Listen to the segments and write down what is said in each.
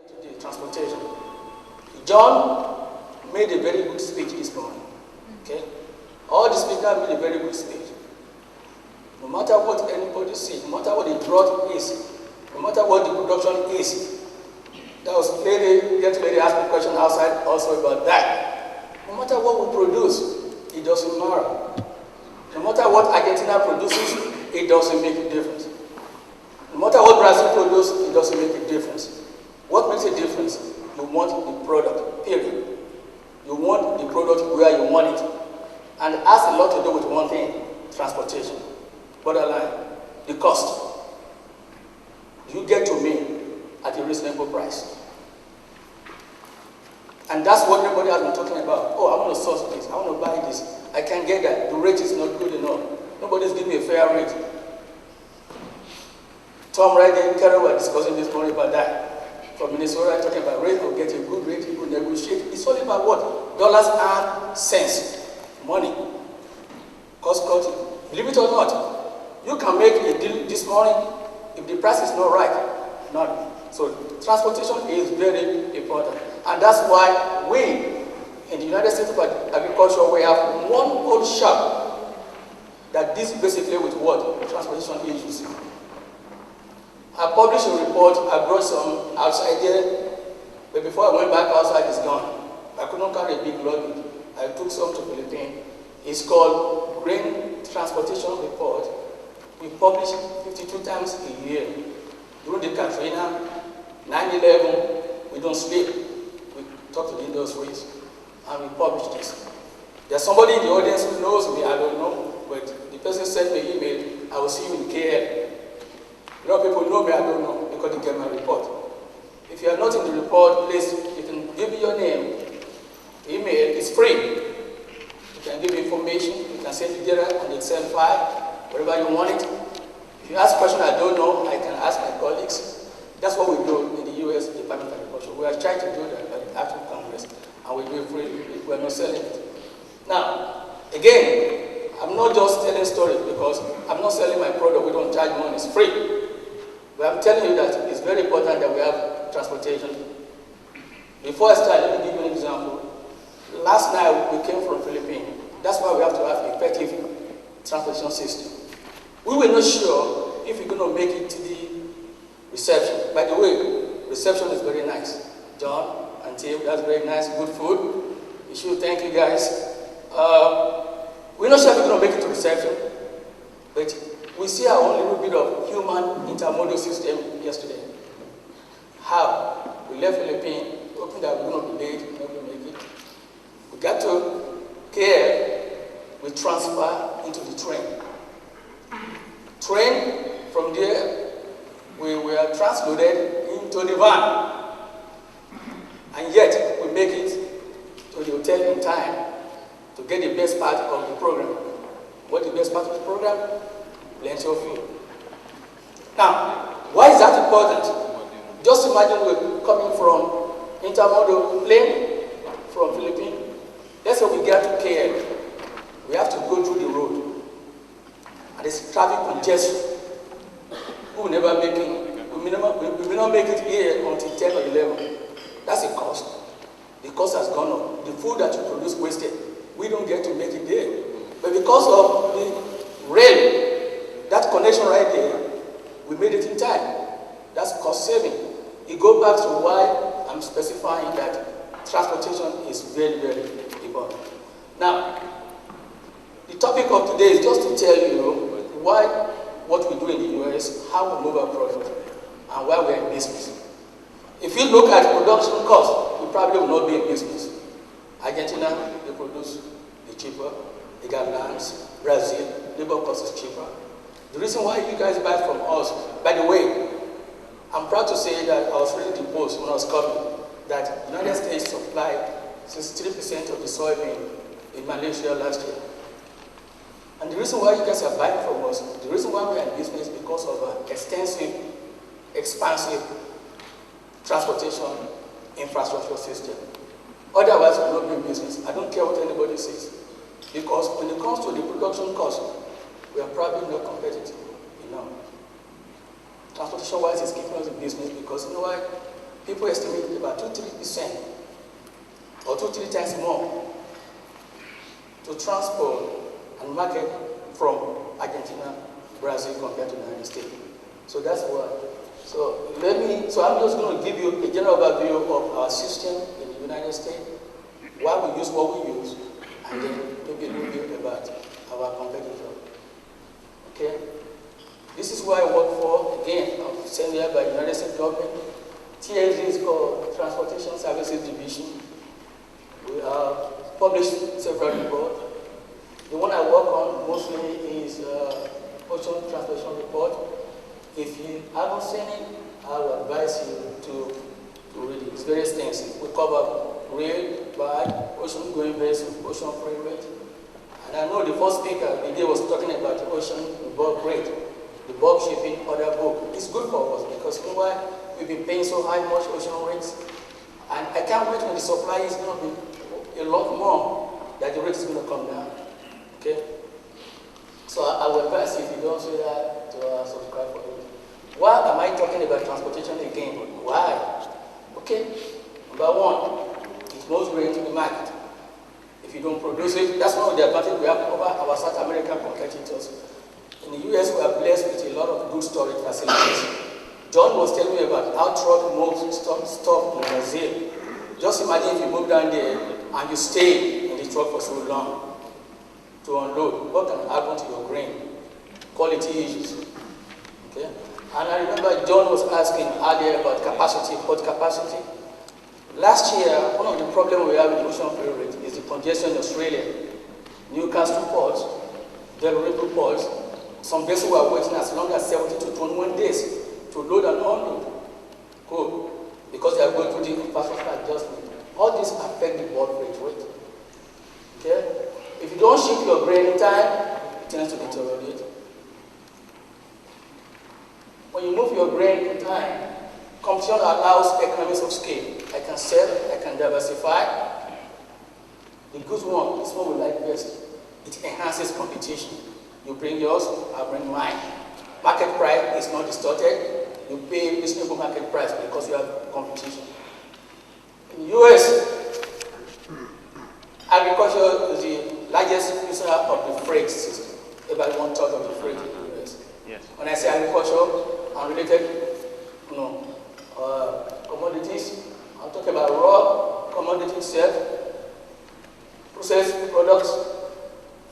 Today, transportation. John made a very good speech this morning. Okay? All the speakers made a very good speech. No matter what anybody says, no matter what the drought is, no matter what the production is, that was get lady asked me a question outside also about that. No matter what we produce, it doesn't matter. No matter what Argentina produces, it doesn't make a difference. No matter what Brazil produces, it doesn't make a difference. What makes a difference? You want the product, period. You want the product where you want it. And it has a lot to do with one thing, transportation. Borderline, the cost. You get to me at a reasonable price. And that's what everybody has been talking about. Oh, I want to source this, I want to buy this. I can't get that. The rate is not good enough. Nobody's giving me a fair rate. Tom right there, Carol were discussing this morning about that. From Minnesota, talking about rate, or get a good rate, you could negotiate. It's all about what? Dollars and cents. Money. Cost cutting. Believe it or not, you can make a deal this morning if the price is not right. Not. So transportation is very important. And that's why we, in the United States of Agriculture, we have one whole shop that deals basically with what? Transportation issues. I published a report, I brought some outside there, but before I went back outside, it's gone. I could not carry a big luggage. I took some to Philippines. It's called Grain Transportation Report. We publish 52 times a year. During the Katrina, 9/11, we don't sleep. We talk to the industries, and we publish this. There's somebody in the audience who knows me, I don't know, but the person sent me an email, I will see you in KL. A lot of people know me, I don't know, because they get my report. If you are not in the report, please, you can give me your name. Email is free. You can give information, you can send it there on the Excel file, wherever you want it. If you ask a question I don't know, I can ask my colleagues. That's what we do in the U.S. Department of Agriculture. We are trying to do that by the actual Congress, and we do it freely. We are not selling it. Now, again, I'm not just telling stories because I'm not selling my product. We don't charge money. It's free. But I'm telling you that it's very important that we have transportation. Before I start, let me give you an example. Last night, we came from Philippines. That's why we have to have an effective transportation system. We were not sure if we're going to make it to the reception. By the way, reception is very nice. John and Tim, that's very nice, good food. We should thank you guys. We're not sure if we're going to make it to reception, but we see our own little bit of human intermodal system yesterday. How? We left Philippines, hoping that we're going to be late, we're not going to make it. We got to KL, we transfer into the train. From there, we were transloaded into the van. And yet, we make it to the hotel in time to get the best part of the program. What is the best part of the program? Plenty of food. Now, why is that important? Just imagine we're coming from intermodal plane from Philippines. Let's say we get to KL. We have to go through the road. And there's traffic congestion. We will never make it. We will not make it here until 10 or 11. That's the cost. The cost has gone up. The food that you produce wasted. We don't get to make it there. But because of the rail, that connection right there, we made it in time. That's cost saving. It goes back to why I'm specifying that transportation is very, very important. Now, the topic of today is just to tell you why what we do in the US, how we move our product, and why we're in business. If you look at production cost, we probably will not be in business. Argentina, they produce the cheaper. They got lands. Brazil, labor cost is cheaper. The reason why you guys buy from us, by the way, I'm proud to say that I was reading the post when I was coming, that the United States supplied 63% of the soybean in Malaysia last year. And the reason why you guys are buying from us, the reason why we are in business is because of our extensive, expansive transportation infrastructure system. Otherwise, we will not be in business. I don't care what anybody says. Because when it comes to the production cost, we are probably not competitive enough. Transportation-wise, it's keeping us in business because you know why? People estimate about 2-3% or 2-3 times more to transport and market from Argentina, Brazil compared to the United States. So that's why. So I'm just going to give you a general overview of our system in the United States, why we use what we use, and then maybe a little bit about our competitor. Okay? This is where I work for. Again, I'm sent here by the United States government. TSD is called Transportation Services Division. We have published several reports. The one I work on mostly is Ocean Transportation Report. If you haven't seen it, I would advise you to read it. It's very extensive. We cover rail, by ocean going vessel, ocean freight rate. And I know the first speaker the day was talking about the ocean, the bulk rate, the bulk shipping order book. It's good for us because you know why? We've been paying so high much ocean rates. And I can't wait when the supply is going to be a lot more, that the rate is going to come down. Okay? So I will advise you, if you don't say that, to subscribe for it. Why am I talking about transportation again? Why? Okay, number one, it moves grain to the market. If you don't produce it, that's one of the advantages we have over our South American competitors. In the US, we are blessed with a lot of good storage facilities. John was telling me about how truck moves stuff in Brazil. Just imagine if you move down there and you stay in the truck for so long to unload. What can happen to your grain? Quality issues. Okay? And I remember John was asking earlier about capacity, port capacity. Last year, one of the problems we have in the ocean freight rate is the congestion in Australia. Newcastle ports, Delaware ports, some vessels were waiting as long as 70 to 21 days to load and unload coal because they are going through the infrastructure adjustment. All this affect the bulk freight rate. Okay? If you don't ship your grain in time, it tends to deteriorate. When you move your grain in time, competition allows economies of scale. I can sell, I can diversify. The good one, this one we like best. It enhances competition. You bring yours, I bring mine. Market price is not distorted. You pay reasonable market price because you have competition. In the US, agriculture is the largest user of the freight system. About 1/3 of the freight in the US. Yes. When I say agriculture, and related commodities, I'm talking about raw commodities itself, processed products,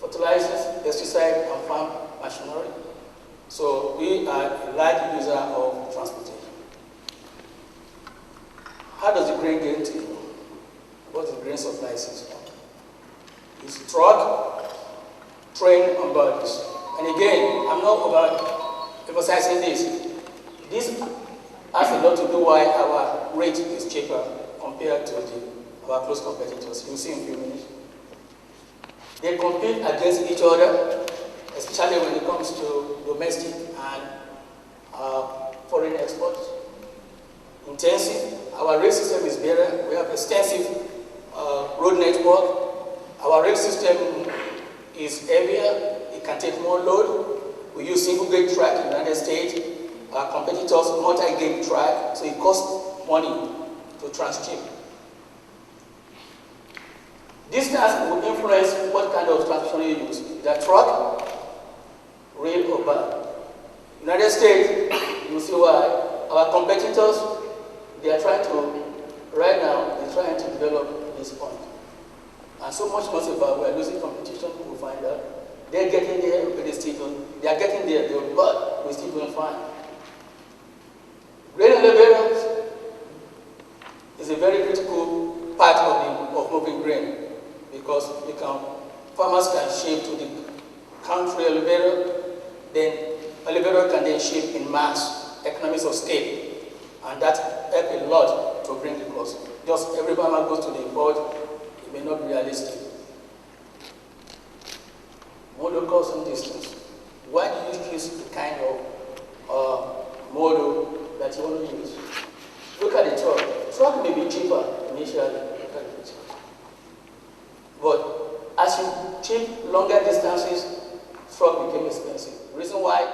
fertilizers, pesticides, and farm machinery. So we are a large user of transportation. How does the grain get to you? What's the grain supply system? It's truck, train, and bodies. And again, I'm not about emphasizing this. This has a lot to do why our rate is cheaper compared to our close competitors. You'll see in a few minutes. They compete against each other, especially when it comes to domestic and foreign exports. Intensive. Our rail system is better. We have extensive road network. Our rail system is heavier. It can take more load. We use single gauge track in the United States. Our competitors multi-gauge track, so it costs money to transship. Distance will influence what kind of transportation you use. The truck, rail, or bar. United States, you see why our competitors, they are trying to, right now, they're trying to develop this point. And so much more about we are losing competition, we'll find out. They're getting there, but they are getting there, but we're still going to find. Grain elevators is a very critical part of moving grain because farmers can ship to the country elevator, then elevator can then ship in mass, economies of scale, and that helps a lot to bring the cost. Just every farmer goes to the import, it may not be realistic. Modal cost and distance. Why do you choose the kind of model that you want to use? Look at the truck. Truck may be cheaper initially. But as you take longer distances, truck became expensive. Reason why?